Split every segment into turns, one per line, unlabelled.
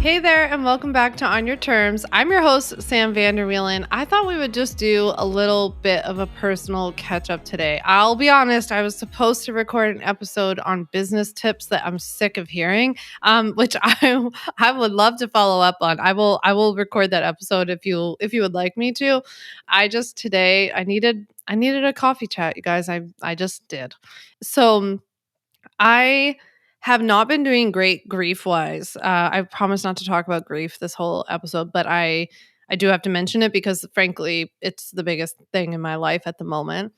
Hey there, and welcome back to On Your Terms. I'm your host, Sam Vander. I thought we would just do a little bit of a personal catch up today. I'll be honest, I was supposed to record an episode on business tips that I'm sick of hearing, which I would love to follow up on. I will record that episode if you would like me to. I needed a coffee chat, you guys. I just did. So I have not been doing great grief wise. I promise not to talk about grief this whole episode, but I do have to mention it because frankly, it's the biggest thing in my life at the moment.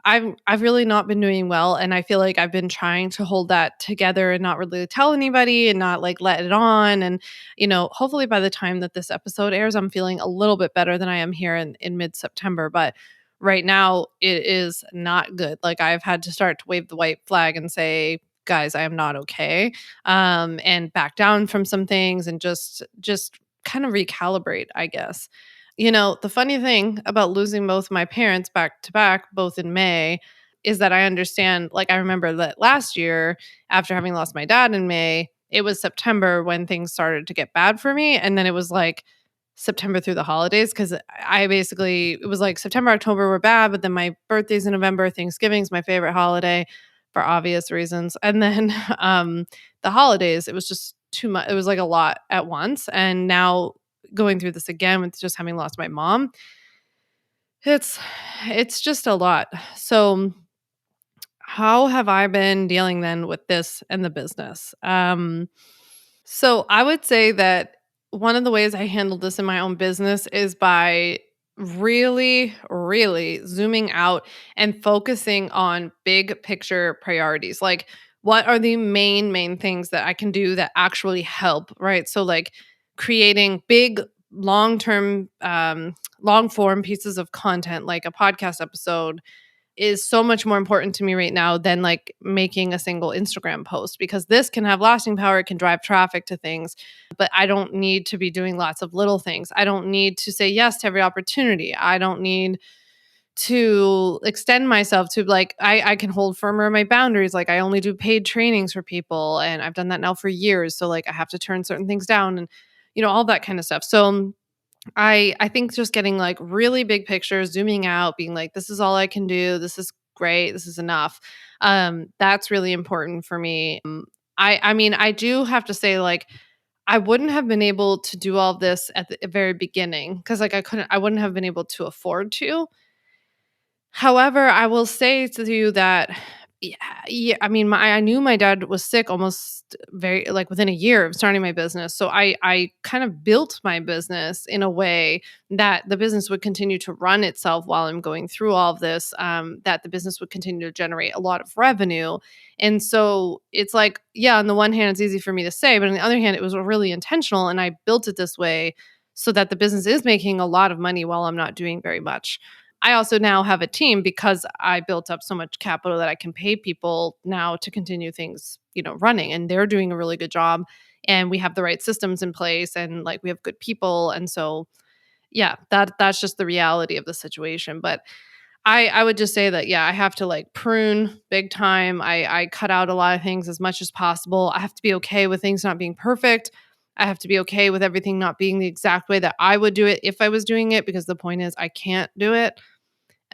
I've really not been doing well, and I feel like I've been trying to hold that together and not really tell anybody and not like let it on. And hopefully by the time that this episode airs, I'm feeling a little bit better than I am here in mid September. But right now, it is not good. Like I've had to start to wave the white flag and say, guys, I am not okay, and back down from some things and just kind of recalibrate, I guess. The funny thing about losing both my parents back to back, both in May, is that I understand. Like, I remember that last year, after having lost my dad in May, it was September when things started to get bad for me. And then it was like September through the holidays because it was like September, October were bad, but then my birthday's in November, Thanksgiving's my favorite holiday for obvious reasons. And then the holidays, it was just too much. It was like a lot at once. And now going through this again with just having lost my mom, it's it's just a lot. So how have I been dealing then with this and the business? So I would say that one of the ways I handled this in my own business is by really, really zooming out and focusing on big picture priorities. Like, what are the main things that I can do that actually help, right? So, like, creating big, long term, long form pieces of content, like a podcast episode, is so much more important to me right now than like making a single Instagram post because this can have lasting power. It can drive traffic to things, but I don't need to be doing lots of little things. I don't need to say yes to every opportunity. I don't need to extend myself to like, I can hold firmer my boundaries. Like, I only do paid trainings for people, and I've done that now for years. So, like, I have to turn certain things down and, all that kind of stuff. So, I think just getting like really big pictures, zooming out, being like, this is all I can do. This is great. This is enough. That's really important for me. I mean, I do have to say, like, I wouldn't have been able to do all this at the very beginning because like I wouldn't have been able to afford to. However, I will say to you that, yeah, yeah, I mean, I knew my dad was sick almost very like within a year of starting my business. So I kind of built my business in a way that the business would continue to run itself while I'm going through all of this, that the business would continue to generate a lot of revenue. And so it's like, yeah, on the one hand, it's easy for me to say, but on the other hand, it was really intentional. And I built it this way so that the business is making a lot of money while I'm not doing very much. I also now have a team because I built up so much capital that I can pay people now to continue things, running, and they're doing a really good job, and we have the right systems in place, and like we have good people. And so yeah, that's just the reality of the situation. But I would just say that, yeah, I have to like prune big time. I cut out a lot of things as much as possible. I have to be okay with things not being perfect. I have to be okay with everything not being the exact way that I would do it if I was doing it, because the point is I can't do it.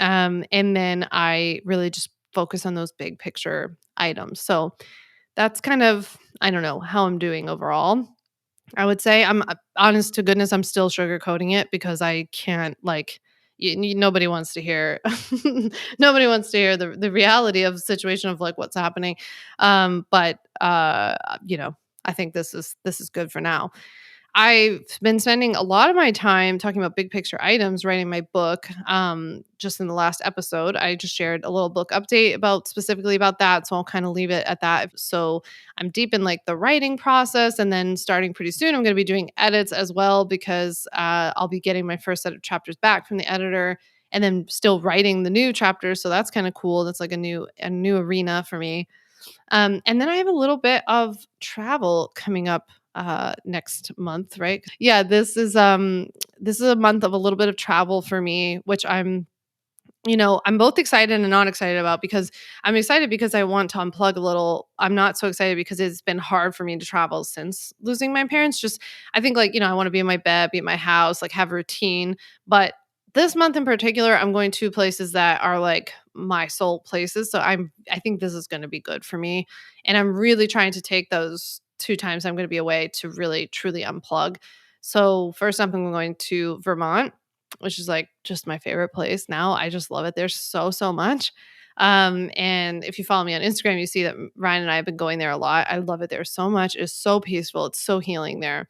And then I really just focus on those big picture items. So that's kind of, I don't know, how I'm doing overall. I would say I'm honest to goodness, I'm still sugarcoating it because I can't like, nobody wants to hear nobody wants to hear the reality of the situation of like what's happening. But I think this is good for now. I've been spending a lot of my time talking about big picture items, writing my book. Just in the last episode, I just shared a little book update specifically about that. So I'll kind of leave it at that. So I'm deep in like the writing process, and then starting pretty soon, I'm going to be doing edits as well because I'll be getting my first set of chapters back from the editor, and then still writing the new chapters. So that's kind of cool. That's like a new arena for me. And then I have a little bit of travel coming up next month, right? Yeah, this is a month of a little bit of travel for me, which I'm I'm both excited and not excited about because I'm excited because I want to unplug a little. I'm not so excited because it's been hard for me to travel since losing my parents. Just I think like, I want to be in my bed, be at my house, like have a routine. But this month in particular, I'm going to places that are like my soul places. So I think this is going to be good for me. And I'm really trying to take those 2 times I'm going to be away to really truly unplug. So first up, I'm going to Vermont, which is like just my favorite place now. I just love it there so much. And if you follow me on Instagram, you see that Ryan and I have been going there a lot. I love it there so much. It's so peaceful. It's so healing there.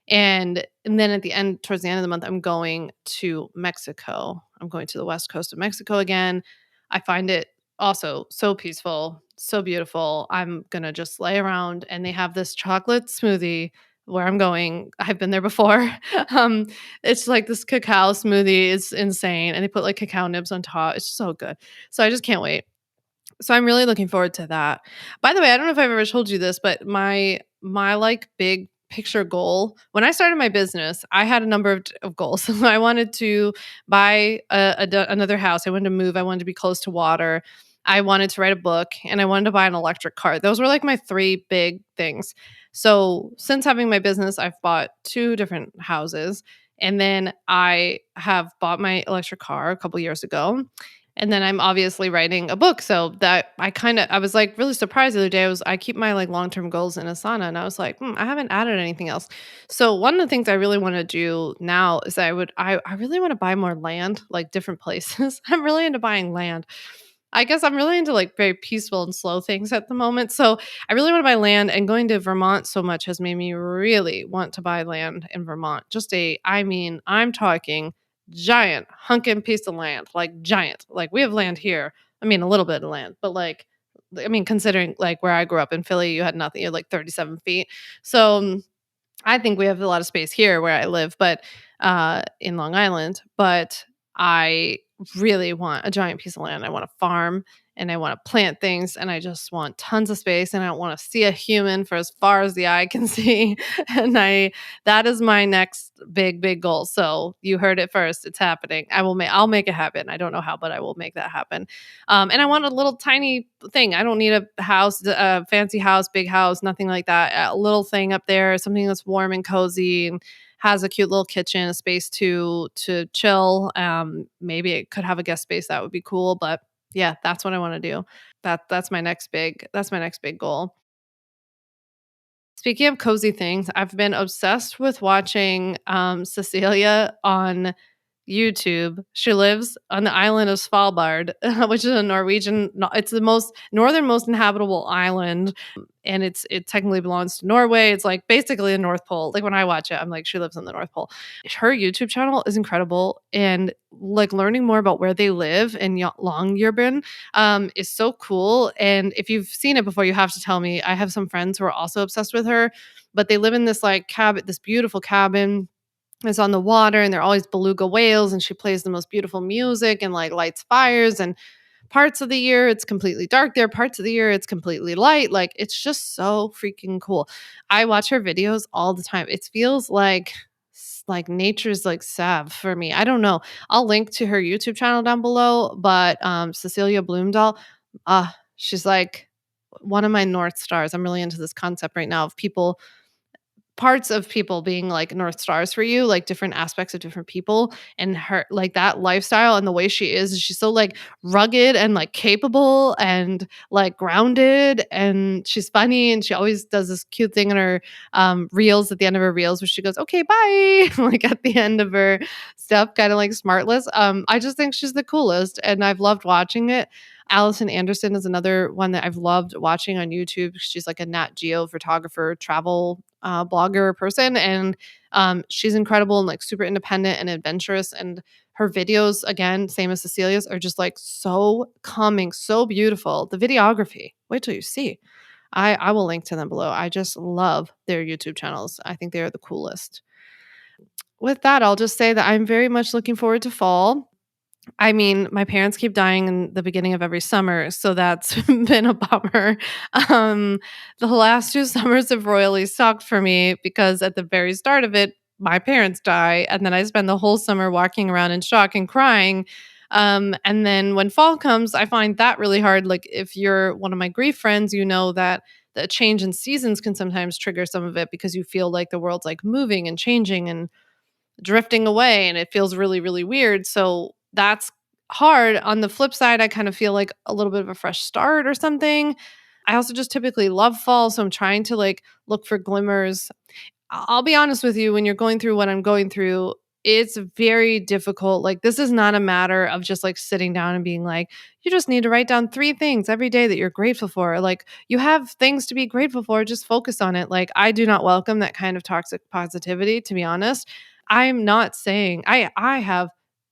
And then at the end, towards the end of the month, I'm going to Mexico. I'm going to the west coast of Mexico again. I find it also so peaceful, so beautiful. I'm gonna just lay around, and they have this chocolate smoothie where I'm going. I've been there before. um, it's like this cacao smoothie. It's insane, and they put like cacao nibs on top. It's so good. So I just can't wait. So I'm really looking forward to that. By the way, I don't know if I've ever told you this, but my like big picture goal when I started my business, I had a number of goals. I wanted to buy another house. I wanted to move. I wanted to be close to water. I wanted to write a book, and I wanted to buy an electric car. Those were like my three big things. So since having my business, I've bought two different houses, and then I have bought my electric car a couple years ago, and then I'm obviously writing a book. So that I was like really surprised the other day. I keep my like long-term goals in Asana, and I was like, I haven't added anything else. So one of the things I really want to do now is I really want to buy more land, like different places. I'm really into buying land. I guess I'm really into like very peaceful and slow things at the moment. So I really want to buy land, and going to Vermont so much has made me really want to buy land in Vermont. I mean, I'm talking giant hunkin' piece of land, like giant. Like we have land here. I mean, a little bit of land, but like, I mean, considering like where I grew up in Philly, you had nothing. You had like 37 feet. So I think we have a lot of space here where I live, but in Long Island, but I really want a giant piece of land. I want to farm, and I want to plant things, and I just want tons of space, and I don't want to see a human for as far as the eye can see. And that is my next big goal. So you heard it first. It's happening. I'll make it happen. I don't know how, but I will make that happen. And I want a little tiny thing. I don't need a house, a fancy house, big house, nothing like that. A little thing up there, something that's warm and cozy and has a cute little kitchen, a space to chill. Maybe it could have a guest space. That would be cool. But yeah, that's what I want to do. That's my next big goal. Speaking of cozy things, I've been obsessed with watching Cecilia on YouTube. She lives on the island of Svalbard, which is a Norwegian. It's the most northernmost inhabitable island, and it technically belongs to Norway. It's like basically the North Pole. Like when I watch it, I'm like, she lives on the North Pole. Her YouTube channel is incredible, and like learning more about where they live in Longyearbyen is so cool. And if you've seen it before, you have to tell me. I have some friends who are also obsessed with her, but they live in this like cabin, this beautiful cabin is on the water, and there are always beluga whales, and she plays the most beautiful music and like lights fires, and parts of the year it's completely dark there, parts of the year it's completely light. Like it's just so freaking cool. I watch her videos all the time. It feels like like nature's like salve for me. I don't know. I'll link to her YouTube channel down below, but Cecilia Bloomdahl, she's like one of my north stars. I'm really into this concept right now of people, parts of people being like north stars for you, like different aspects of different people, and her like that lifestyle and the way she is, she's so like rugged and like capable and like grounded, and she's funny, and she always does this cute thing in her reels, at the end of her reels, where she goes, okay, bye, like at the end of her stuff, kind of like smartless. I just think she's the coolest, and I've loved watching it. Allison Anderson is another one that I've loved watching on YouTube. She's like a Nat Geo photographer, travel blogger person, and she's incredible and like super independent and adventurous. And her videos, again, same as Cecilia's, are just like so calming, so beautiful. The videography, wait till you see. I will link to them below. I just love their YouTube channels. I think they are the coolest. With that, I'll just say that I'm very much looking forward to fall. I mean, my parents keep dying in the beginning of every summer, so that's been a bummer. Um, the last 2 summers have royally sucked for me because at the very start of it, my parents die, and then I spend the whole summer walking around in shock and crying. And then when fall comes, I find that really hard. Like if you're one of my grief friends, you know that the change in seasons can sometimes trigger some of it because you feel like the world's like moving and changing and drifting away and it feels really, really weird. So that's hard. On the flip side, I kind of feel like a little bit of a fresh start or something. I also just typically love fall. So I'm trying to like look for glimmers. I'll be honest with you, when you're going through what I'm going through, it's very difficult. Like, this is not a matter of just like sitting down and being like, you just need to write down 3 things every day that you're grateful for. Like, you have things to be grateful for, just focus on it. Like, I do not welcome that kind of toxic positivity, to be honest. I'm not saying I have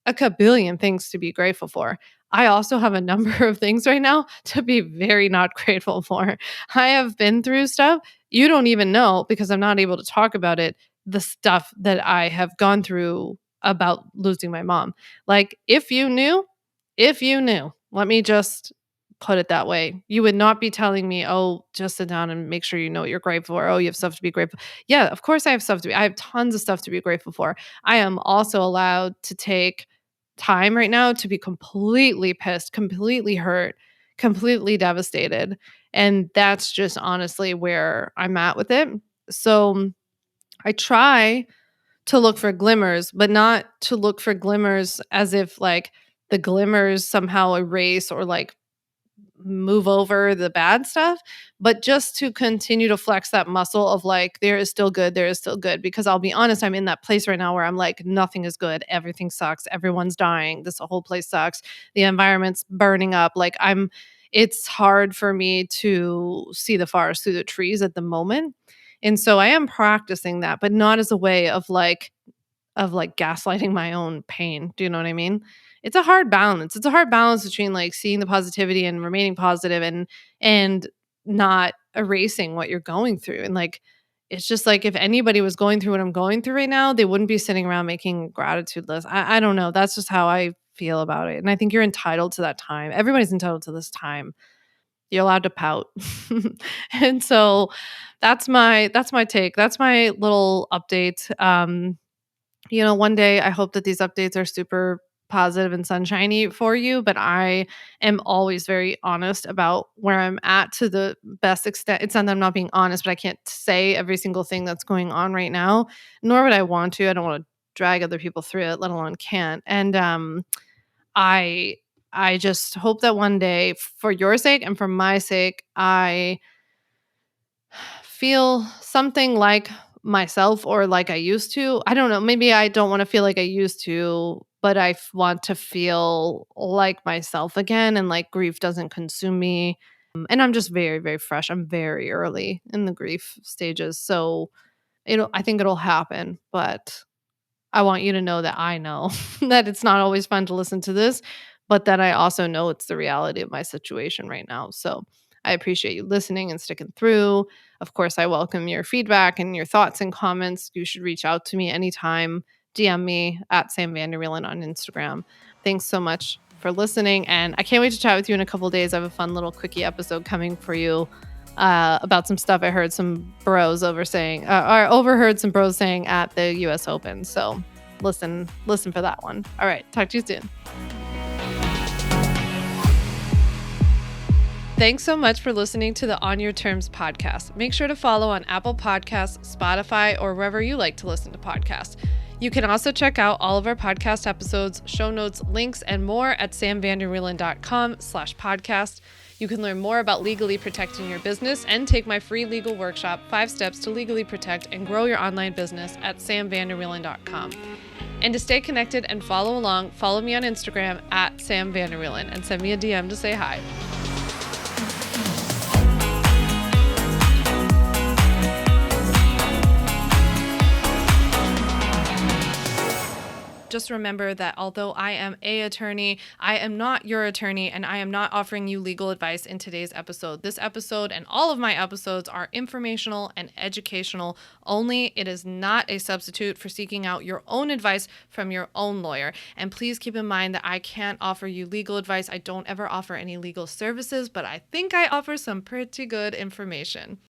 a kabillion things to be grateful for. I also have a number of things right now to be very not grateful for. I have been through stuff you don't even know because I'm not able to talk about it, the stuff that I have gone through about losing my mom. Like, if you knew, let me just put it that way, you would not be telling me, "Oh, just sit down and make sure you know what you're grateful for. Oh, you have stuff to be grateful." Yeah, of course I have tons of stuff to be grateful for. I am also allowed to take time right now to be completely pissed, completely hurt, completely devastated. And that's just honestly where I'm at with it. So I try to look for glimmers, but not to look for glimmers as if like the glimmers somehow erase or like move over the bad stuff, but just to continue to flex that muscle of like, there is still good, there is still good. Because I'll be honest, I'm in that place right now where I'm like, nothing is good, everything sucks, everyone's dying, this whole place sucks, the environment's burning up. It's hard for me to see the forest through the trees at the moment. And so I am practicing that, but not as a way of gaslighting my own pain. Do you know what I mean? It's a hard balance. It's a hard balance between like seeing the positivity and remaining positive and not erasing what you're going through. And like it's just like if anybody was going through what I'm going through right now, they wouldn't be sitting around making gratitude lists. I don't know. That's just how I feel about it. And I think you're entitled to that time. Everybody's entitled to this time. You're allowed to pout. And so that's my take. That's my little update. One day I hope that these updates are super positive and sunshiny for you, but I am always very honest about where I'm at to the best extent. It's not that I'm not being honest, but I can't say every single thing that's going on right now, nor would I want to. I don't want to drag other people through it, let alone can't. And I I just hope that one day, for your sake and for my sake, I feel something like myself or like I used to. I don't know. Maybe I don't want to feel like I used to, but want to feel like myself again and like grief doesn't consume me. And I'm just very, very fresh. I'm very early in the grief stages. So I think it'll happen, but I want you to know that I know that it's not always fun to listen to this, but that I also know it's the reality of my situation right now. So I appreciate you listening and sticking through. Of course, I welcome your feedback and your thoughts and comments. You should reach out to me anytime. DM me at Sam Vander Wielen on Instagram. Thanks so much for listening. And I can't wait to chat with you in a couple days. I have a fun little quickie episode coming for you about some stuff I heard some bros overheard some bros saying at the US Open. So listen for that one. All right. Talk to you soon. Thanks so much for listening to the On Your Terms podcast. Make sure to follow on Apple Podcasts, Spotify, or wherever you like to listen to podcasts. You can also check out all of our podcast episodes, show notes, links, and more at samvanderwielen.com/podcast. You can learn more about legally protecting your business and take my free legal workshop, 5 Steps to Legally Protect and Grow Your Online Business at samvanderwielen.com. And to stay connected and follow along, follow me on Instagram at samvanderwielen and send me a DM to say hi. Just remember that although I am an attorney, I am not your attorney, and I am not offering you legal advice in today's episode. This episode and all of my episodes are informational and educational only. It is not a substitute for seeking out your own advice from your own lawyer. And please keep in mind that I can't offer you legal advice. I don't ever offer any legal services, but I think I offer some pretty good information.